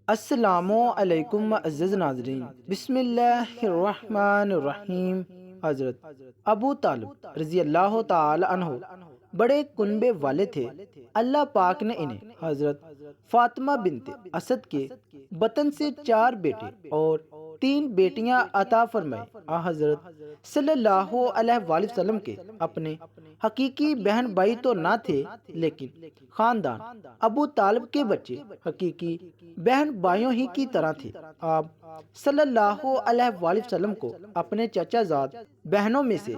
السلام علیکم معزز ناظرین، بسم اللہ الرحمن الرحیم۔ حضرت ابو طالب رضی اللہ تعالی عنہ بڑے کنبے والے تھے۔ اللہ پاک نے انہیں حضرت فاطمہ بنت اسد کے بطن سے 4 بیٹے اور 3 بیٹیاں عطا فرمائے۔ حضرت صلی اللہ علیہ وآلہ وسلم کے اپنے حقیقی بہن بھائی تو نہ تھے، لیکن خاندان ابو طالب کے بچے حقیقی بہن بھائیوں ہی کی طرح تھے۔ آپ صلی اللہ علیہ وآلہ وسلم کو اپنے چچا زاد بہنوں میں سے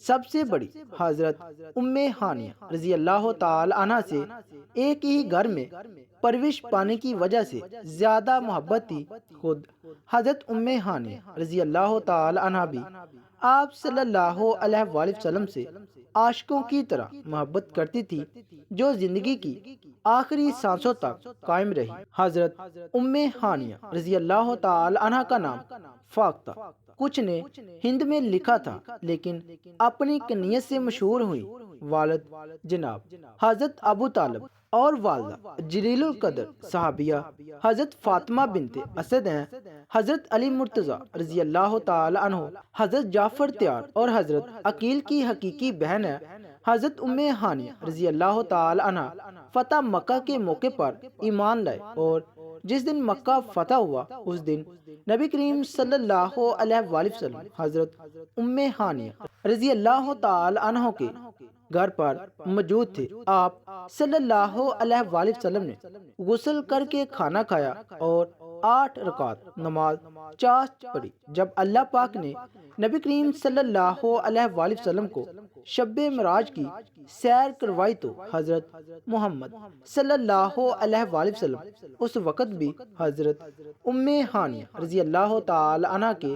سب سے بڑی حضرت ام ہانیہ رضی اللہ تعالی عنہ سے ایک ہی گھر میں پرورش پانے کی وجہ سے زیادہ محبت تھی۔ خود حضرت ام ہانیہ رضی اللہ تعالی عنہ بھی آپ صلی اللہ علیہ وآلہ وسلم سے عاشقوں کی طرح محبت کرتی تھی، جو زندگی کی آخری سانسوں تک قائم رہی۔ حضرت ام ہانیہ رضی اللہ تعالی عنہ کا نام فاق تھا۔ کچھ نے ہند میں لکھا تھا، لیکن اپنی کنیت سے مشہور ہوئی۔ والد جناب حضرت ابو طالب اور والدہ جلیل القدر صحابیہ حضرت فاطمہ بنت اسد ہیں۔ حضرت علی مرتضیٰ رضی اللہ تعالی عنہ حضرت جعفر تیار اور حضرت عقیل کی حقیقی بہن ہے۔ حضرت ام ہانیہ رضی اللہ تعالی عنہ فتح مکہ کے موقع پر ایمان لائے، اور جس دن مکہ فتح ہوا اس دن نبی کریم صلی اللہ علیہ وآلہ وسلم حضرت ام ہانیہ رضی اللہ تعالی عنہ کے گھر پر موجود تھے۔ آپ صلی اللہ علیہ وآلہ وسلم نے غسل کر کے کھانا کھایا اور 8 رکعت نماز چاشت پڑھی۔ جب اللہ پاک نے نبی کریم صلی اللہ علیہ وآلہ وسلم کو شب معراج کی سیر کروائی تو حضرت محمد صلی اللہ علیہ وآلہ وسلم اس وقت بھی حضرت ام ہانیہ رضی اللہ تعالی عنہ کے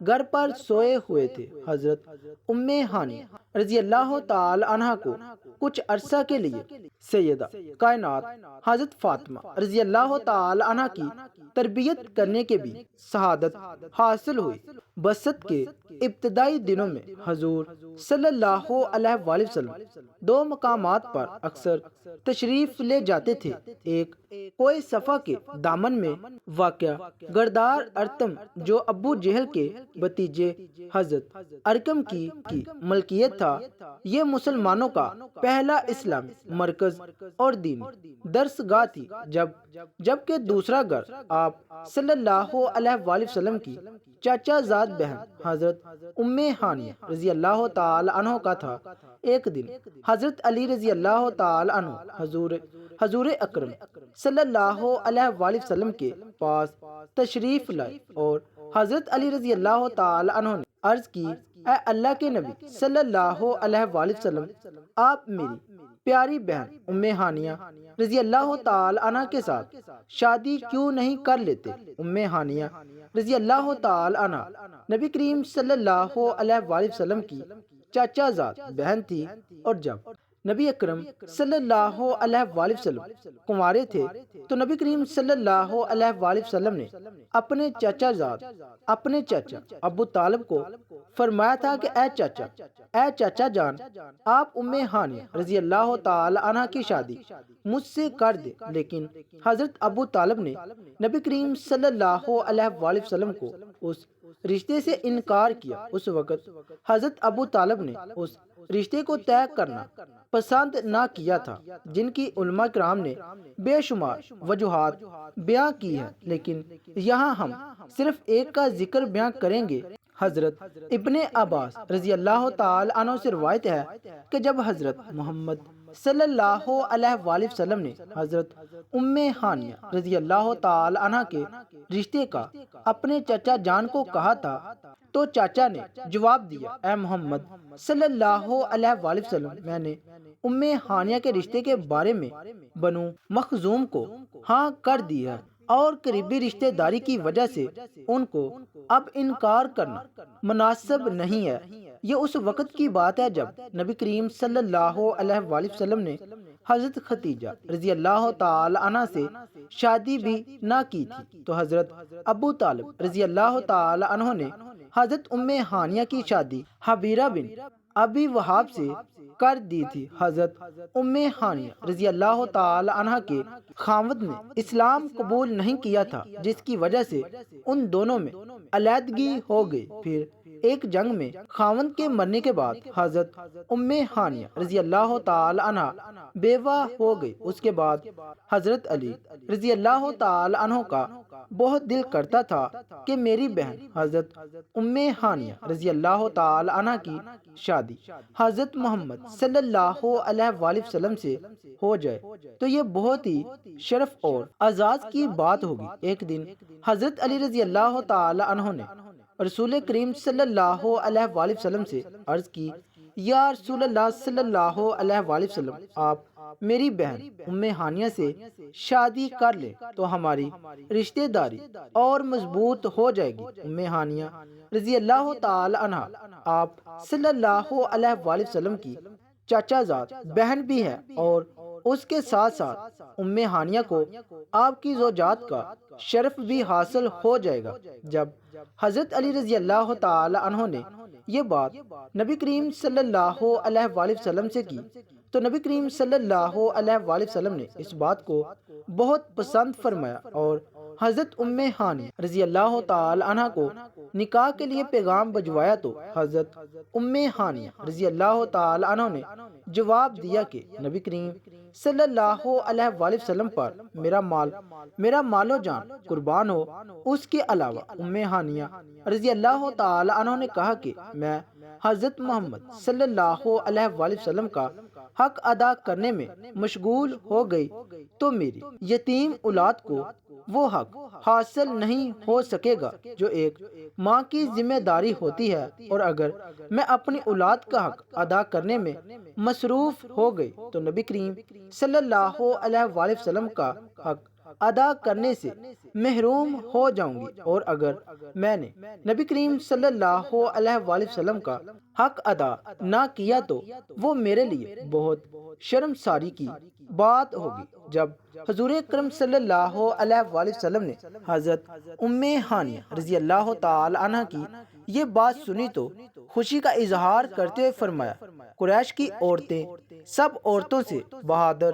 گھر پر سوئے ہوئے تھے۔ حضرت ام ہانیہ رضی اللہ تعالی عنہ کو کچھ عرصہ کے لیے سیدہ کائنات حضرت فاطمہ رضی اللہ تعالی عنہ کی تربیت کرنے کے بھی سعادت حاصل ہوئی۔ بعثت کے ابتدائی دنوں میں حضور صلی اللہ علیہ وآلہ وسلم 2 مقامات پر اکثر تشریف لے جاتے تھے۔ ایک کوہ صفا کے دامن میں واقع گردار ارتم، جو ابو جہل کے بھتیجے حضرت ارکم کی ملکیت تھا۔ یہ مسلمانوں کا پہلا اسلامی مرکز اور دینی درس گاہ تھی، جبکہ دوسرا گھر آپ صلی اللہ علیہ وآلہ وسلم کی چاچا زاد بہن حضرت ام ہانیہ رضی اللہ تعالی عنہ کا تھا۔ ایک دن حضرت علی رضی اللہ تعالی عنہ حضور اکرم صلی اللہ علیہ وآلہ وسلم کے پاس تشریف لائے، اور حضرت علی رضی اللہ تعالی عنہ نے عرض کی، اے اللہ کے نبی صلی اللہ علیہ وآلہ وسلم، آپ میری پیاری بہن ام ہانیہ رضی اللہ تعالی عنہ کے ساتھ شادی کیوں نہیں کر لیتے؟ ام ہانیہ رضی اللہ تعالی عنہ نبی کریم صلی اللہ علیہ وآلہ وسلم کی چاچا زاد بہن تھی، اور جب نبی اکرم صلی اللہ علیہ وآلہ وسلم کنوارے تھے تو نبی کریم صلی اللہ علیہ وآلہ وسلم نے اپنے چاچا زاد اپنے چاچا ابو طالب کو فرمایا تھا کہ اے چاچا جان، آپ ام ہانیہ رضی اللہ تعالی عنہ کی شادی مجھ سے کر دے۔ لیکن حضرت ابو طالب نے نبی کریم صلی اللہ علیہ وآلہ وسلم کو اس رشتے سے انکار کیا۔ اس وقت حضرت ابو طالب نے اس رشتے کو طے کرنا پسند نہ کیا تھا، جن کی علماء کرام نے بے شمار وجوہات بیان کی ہیں، لیکن یہاں ہم صرف ایک کا ذکر بیان کریں گے۔ حضرت ابن عباس رضی اللہ تعالی عنہ سے روایت ہے کہ جب حضرت محمد صلی اللہ علیہ وآلہ وسلم نے حضرت ام ہانیہ رضی اللہ تعالی عنہ کے رشتے کا اپنے چچا جان کو کہا تھا تو چاچا نے جواب دیا، اے محمد صلی اللہ علیہ وآلہ وسلم، میں نے ام ہانیہ کے رشتے کے بارے میں بنو مخزوم کو ہاں کر دی ہے، اور قریبی رشتہ داری کی وجہ سے ان کو اب انکار کرنا مناسب نہیں ہے۔ یہ اس وقت کی بات ہے جب نبی کریم صلی اللہ علیہ وآلہ وسلم نے حضرت ختیجہ رضی اللہ تعالی عنہ سے شادی بھی نہ کی تھی، تو حضرت ابو طالب رضی اللہ تعالی عنہ نے حضرت ام ہانیہ کی شادی حبیرہ بن ابی وہاب سے کر دی تھی۔ حضرت ام ہانیہ رضی اللہ تعالی عنہ کے خاوند نے اسلام قبول نہیں کیا تھا، جس کی وجہ سے ان دونوں میں علیحدگی ہو گئی۔ پھر ایک جنگ میں خاوند کے مرنے کے بعد حضرت ام ہانیہ رضی اللہ تعالی عنہ بیوہ ہو گئی۔ اس کے بعد حضرت علی رضی اللہ تعالی عنہ کا بہت دل کرتا تھا کہ میری بہن حضرت ام ہانیہ رضی اللہ تعالی عنہ کی شادی حضرت محمد صلی اللہ علیہ وآلہ وسلم سے ہو جائے، تو یہ بہت ہی شرف اور اعزاز کی بات ہوگی۔ ایک دن حضرت علی رضی اللہ تعالی عنہ نے رسول کریم صلی اللہ علیہ وآلہ وسلم سے عرض کی، یا رسول اللہ صلی اللہ علیہ وآلہ وسلم، آپ میری بہن ام ہانیہ سے شادی کر لیں تو ہماری رشتہ داری اور مضبوط ہو جائے گی۔ ام ہانیہ رضی اللہ تعالی عنہ آپ صلی اللہ علیہ وآلہ وسلم کی چاچا زاد بہن بھی ہے، اور اس کے ساتھ ساتھ ام ہانیہ کو آپ کی زوجات کا شرف بھی حاصل ہو جائے گا۔ جب حضرت علی رضی اللہ تعالی عنہ نے یہ بات نبی کریم صلی اللہ علیہ وآلہ وسلم سے کی، تو نبی کریم صلی اللہ علیہ وآلہ وسلم نے اس بات کو بہت پسند فرمایا اور حضرت ام ہانیہ رضی اللہ تعالی عنہ کو نکاح کے لیے پیغام بھجوایا، تو حضرت ام ہانیہ رضی اللہ تعالی عنہ نے جواب دیا کہ نبی کریم صلی اللہ علیہ وآلہ وسلم پر میرا مال و جان قربان ہو۔ اس کے علاوہ ام ہانیہ رضی اللہ تعالی عنہ نے کہا کہ میں حضرت محمد صلی اللہ علیہ وآلہ وسلم کا حق ادا کرنے میں مشغول ہو گئی تو میری یتیم اولاد کو وہ حق حاصل نہیں ہو سکے گا جو ایک ماں کی ذمہ داری ہوتی ہے، اور اگر میں اپنی اولاد کا حق ادا کرنے میں مصروف ہو گئی تو نبی کریم صلی اللہ علیہ وآلہ وسلم کا حق ادا کرنے سے محروم ہو جاؤں گی، اور اگر میں نے نبی کریم صلی اللہ علیہ وآلہ وسلم کا حق ادا نہ کیا تو وہ میرے لیے بہت شرمساری کی بات ہوگی۔ جب حضور اکرم صلی اللہ علیہ وآلہ وسلم نے حضرت ام ہانیہ رضی اللہ تعالی عنہ کی یہ بات سنی تو خوشی کا اظہار کرتے ہوئے فرمایا، قریش کی عورتیں سب عورتوں سے بہادر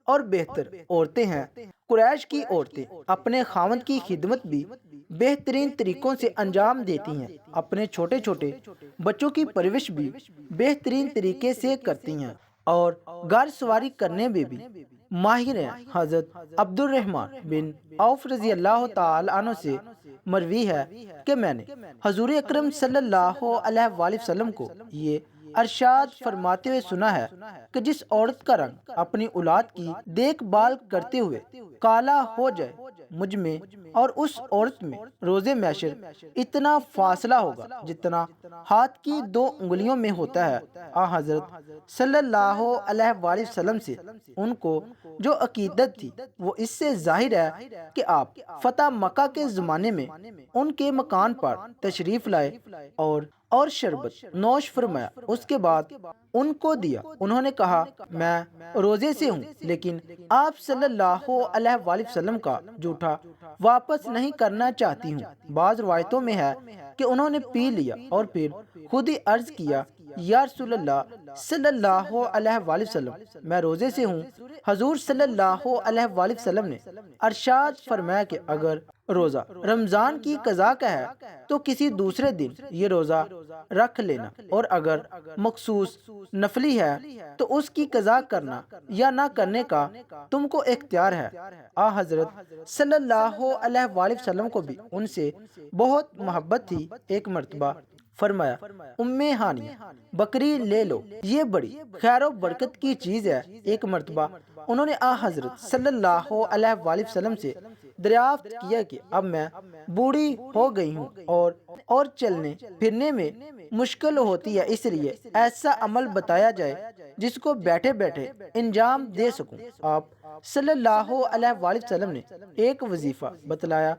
اور بہتر عورتیں ہیں۔ قریش کی عورتیں اپنے خاوند کی خدمت بھی بہترین طریقوں سے انجام دیتی ہیں، اپنے چھوٹے چھوٹے بچوں کی پرورش بھی بہترین طریقے سے کرتی ہیں، اور گھر سواری کرنے میں بھی ماہر ہیں۔ حضرت عبد الرحمن بن عوف رضی اللہ تعالی عنہ سے مروی ہے کہ میں نے حضور اکرم صلی اللہ علیہ وآلہ وسلم کو یہ ارشاد فرماتے ہوئے سنا ہے کہ جس عورت کا رنگ اپنی اولاد کی دیکھ بھال کرتے ہوئے کالا ہو جائے، مجھ میں اور اس عورت میں روز محشر اتنا فاصلہ ہوگا جتنا ہاتھ کی 2 انگلیوں میں ہوتا ہے۔ حضرت صلی اللہ علیہ وآلہ وسلم سے ان کو جو عقیدت تھی وہ اس سے ظاہر ہے کہ آپ فتح مکہ کے زمانے میں ان کے مکان پر تشریف لائے اور شربت نوش فرمایا، اس کے بعد ان کو دیا۔ انہوں نے کہا، میں روزے سے ہوں لیکن آپ صلی اللہ علیہ وآلہ وسلم کا جھوٹا واپس نہیں کرنا چاہتی ہوں۔ بعض روایتوں میں ہے کہ انہوں نے پی لیا اور پھر خود ہی عرض کیا، یا رسول اللہ صلی اللہ علیہ وآلہ وسلم، میں روزے سے ہوں۔ حضور صلی اللہ علیہ وآلہ وسلم نے ارشاد فرمایا کہ اگر روزہ رمضان کی قضا کا ہے تو کسی دوسرے دن یہ روزہ رکھ لینا، اور اگر مخصوص نفلی ہے تو اس کی قضا کرنا یا نہ کرنے کا تم کو اختیار ہے۔ حضرت صلی اللہ علیہ وآلہ وسلم کو بھی ان سے بہت محبت تھی۔ ایک مرتبہ فرمایا، ام ہانیہ بکری لے لو، یہ بڑی خیر و برکت کی چیز ہے۔ ایک مرتبہ انہوں نے حضرت صلی اللہ علیہ وآلہ وسلم سے دریافت کیا کہ اب میں بوڑھی ہو گئی ہوں اور چلنے پھرنے میں مشکل ہوتی ہے، اس لیے ایسا عمل بتایا جائے جس کو بیٹھے بیٹھے انجام دے سکوں۔ آپ صلی اللہ علیہ وآلہ وسلم نے ایک وظیفہ بتلایا،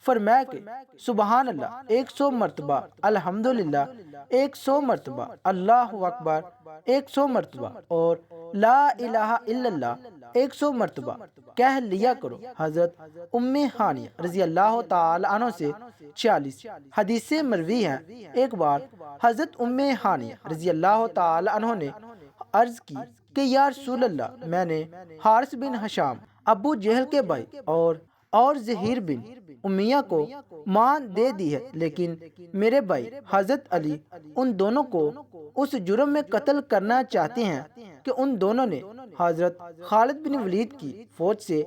فرمایا کہ سبحان اللہ 100 مرتبہ، الحمدللہ 100 مرتبہ، اللہ اکبر 100 مرتبہ، اور لا الہ الا اللہ 100 مرتبہ کہہ لیا کرو۔ حضرت ام ہانیہ رضی اللہ تعالی عنہ سے 46 حدیثیں مروی ہیں۔ ایک بار حضرت ام ہانیہ رضی اللہ تعالی عنہ نے عرض کی کہ یا رسول اللہ، میں نے حارث بن ہشام ابو جہل کے بھائی اور زہیر بن امیہ کو مان دے دی ہے، لیکن میرے بھائی حضرت علی ان دونوں کو اس جرم میں قتل کرنا چاہتے ہیں کہ ان دونوں نے حضرت خالد بن ولید کی فوج سے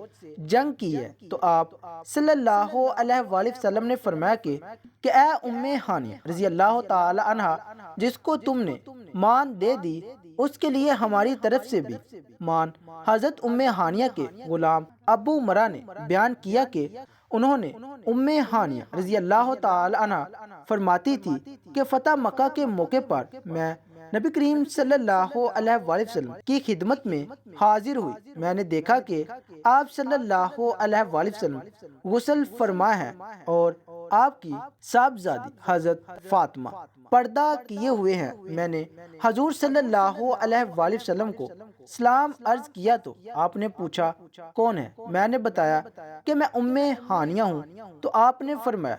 جنگ کی ہے۔ تو آپ صلی اللہ علیہ وآلہ وسلم نے فرمایا کہ اے ام ہانیہ رضی اللہ تعالی عنہ، جس کو تم نے مان دے دی اس کے لیے ہماری طرف سے بھی مان۔ حضرت ام ہانیہ کے غلام ابو مرہ نے بیان کیا کہ انہوں نے ام ہانیہ رضی اللہ تعالی عنہ فرماتی تھی کہ فتح مکہ کے موقع پر میں نبی کریم صلی اللہ علیہ وآلہ وسلم کی خدمت میں حاضر ہوئی۔ میں نے دیکھا کہ آپ صلی اللہ علیہ وآلہ وسلم غسل فرما ہے اور آپ کی صاحبزادی حضرت فاطمہ پردہ کیے ہوئے ہیں۔ میں نے حضور صلی اللہ علیہ وآلہ وسلم کو سلام عرض کیا تو آپ نے پوچھا کون ہے؟ میں نے بتایا کہ میں ام ہانیہ ہوں، تو آپ نے فرمایا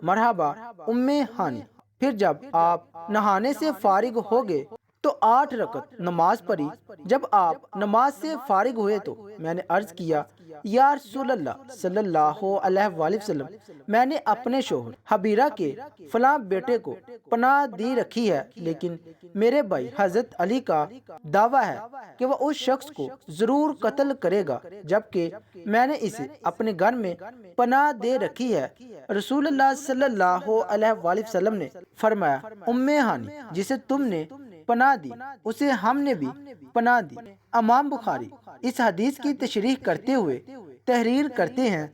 مرحبا ام ہانیہ۔ پھر جب آپ نہانے سے فارغ ہو گئے تو 8 رکعت نماز پڑھی۔ جب آپ نماز سے فارغ ہوئے تو میں نے عرض کیا یا رسول اللہ صلی اللہ علیہ وآلہ وسلم، میں نے اپنے شوہر حبیرہ کے فلاں بیٹے کو پناہ دی رکھی ہے، لیکن میرے بھائی حضرت علی کا دعویٰ ہے کہ وہ اس شخص کو ضرور قتل کرے گا، جبکہ میں نے اسے اپنے گھر میں پناہ دے رکھی ہے۔ رسول اللہ صلی اللہ علیہ وآلہ وسلم نے فرمایا ام ہانی، جسے تم نے پناہ دی اسے ہم نے بھی پناہ دی۔ امام بخاری اس حدیث کی تشریح کرتے ہوئے تحریر کرتے ہیں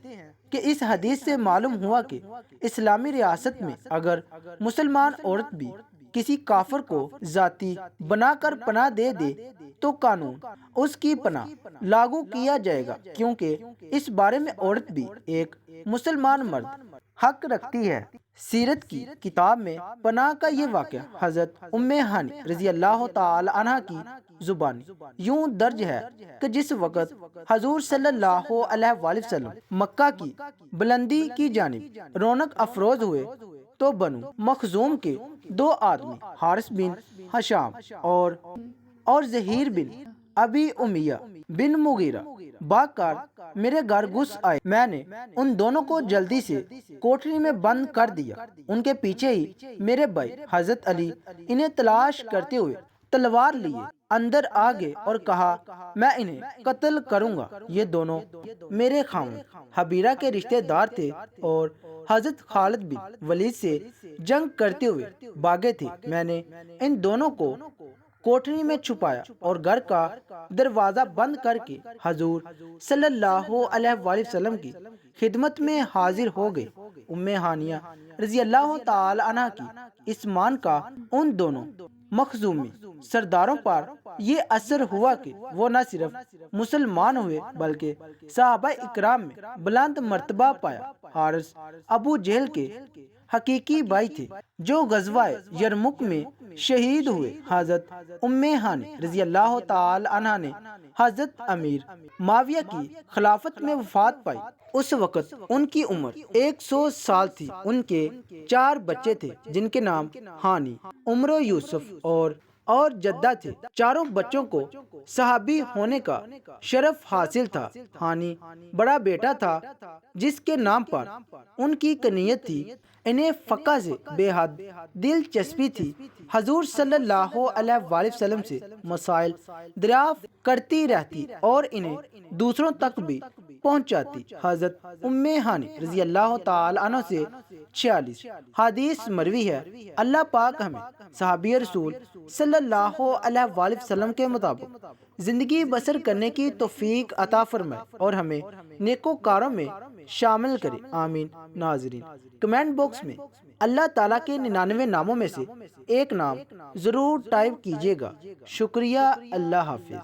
کہ اس حدیث سے معلوم ہوا کہ اسلامی ریاست میں اگر مسلمان عورت بھی کسی کافر کو ذاتی بنا کر پناہ دے دے تو قانون اس کی پناہ لاگو کیا جائے گا، کیونکہ اس بارے میں عورت بھی ایک مسلمان مرد حق رکھتی ہے۔ سیرت کی کتاب میں پناہ کا یہ واقعہ حضرت ام ہانی رضی اللہ تعالی عنہ کی زبانی یوں درج ہے کہ جس وقت حضور صلی اللہ علیہ وآلہ وسلم مکہ کی بلندی کی جانب رونق افروز ہوئے تو بنو مخزوم کے 2 آدمی حارث بن ہشام اور زہیر بن ابی امیہ بن مغیرہ بھاگ کر میرے گھر گھس آئے۔ میں نے ان دونوں کو جلدی سے کوٹری میں بند کر دیا۔ ان کے پیچھے ہی میرے بھائی حضرت علی انہیں تلاش کرتے ہوئے تلوار لیے اندر آ گئے اور کہا میں انہیں قتل کروں گا۔ یہ دونوں میرے خاوند حبیرہ کے رشتہ دار تھے اور حضرت خالد بن ولید سے جنگ کرتے ہوئے بھاگے تھے۔ میں نے ان دونوں کو کوٹری میں چھپایا اور گھر کا دروازہ بند کر کے حضور صلی اللہ علیہ وآلہ وسلم کی خدمت میں حاضر ہو گئے۔ ام ہانیہ رضی اللہ تعالی عنہ کی اس مان کا ان دونوں مخزومی سرداروں پر یہ اثر ہوا کہ وہ نہ صرف مسلمان ہوئے بلکہ صحابہ اکرام میں بلند مرتبہ پایا۔ حارث ابو جہل کے حقیقی بھائی تھے جو غزوہ یرمک میں شہید ہوئے۔ حضرت ام ہانی رضی اللہ تعالی عنہ نے حضرت امیر معاویہ کی خلافت میں وفات پائی۔ اس وقت ان کی عمر 100 سال تھی۔ ان کے 4 بچے تھے جن کے نام ہانی، عمر و یوسف اور جدہ تھے۔ چاروں بچوں کو صحابی ہونے کا شرف حاصل تھا۔ ہانی بڑا بیٹا تھا جس کے نام پر ان کی کنیت تھی۔ انہیں فقہ سے بے حد دلچسپی تھی۔ حضور صلی اللہ علیہ وآلہ وسلم سے مسائل دریافت کرتی رہتی اور انہیں دوسروں تک بھی پہنچاتی۔ حضرت ام ہانی رضی اللہ تعالی عنہ سے 46 حدیث مروی ہے۔ اللہ پاک ہمیں صحابی رسول صلی اللہ علیہ وآلہ وسلم کے مطابق زندگی بسر کرنے کی توفیق عطا فرمائے اور ہمیں نیکوکاروں میں شامل کرے، آمین۔ ناظرین، کمنٹ باکس میں اللہ تعالیٰ کے 99 ناموں میں سے ایک نام ضرور ٹائپ کیجیے گا۔ شکریہ، اللہ حافظ۔